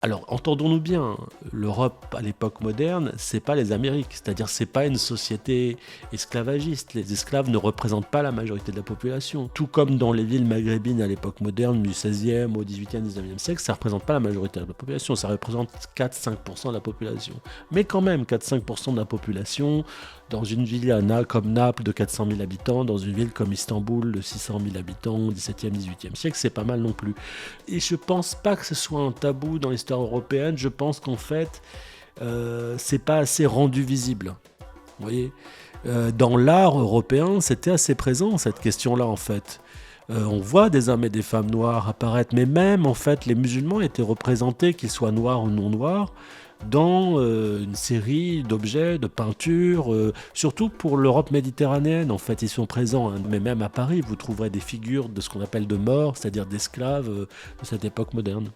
Alors, entendons-nous bien, l'Europe à l'époque moderne, c'est pas les Amériques, c'est-à-dire c'est pas une société esclavagiste. Les esclaves ne représentent pas la majorité de la population. Tout comme dans les villes maghrébines à l'époque moderne, du 16e au 18e, 19e siècle, ça représente pas la majorité de la population, ça représente 4-5% de la population. Mais quand même, 4-5% de la population, dans une ville comme Naples de 400 000 habitants, dans une ville comme Istanbul de 600 000 habitants au 17e, 18e siècle, c'est pas mal non plus. Et je pense pas que ce soit un tabou dans l'histoire européenne. Je pense qu'en fait, c'est pas assez rendu visible. Vous voyez. Dans l'art européen, c'était assez présent cette question-là en fait. On voit des hommes et des femmes noirs apparaître, mais même en fait, les musulmans étaient représentés, qu'ils soient noirs ou non noirs, dans une série d'objets, de peintures, surtout pour l'Europe méditerranéenne. En fait, ils sont présents, hein. Mais même à Paris, vous trouverez des figures de ce qu'on appelle de morts, c'est-à-dire d'esclaves de cette époque moderne.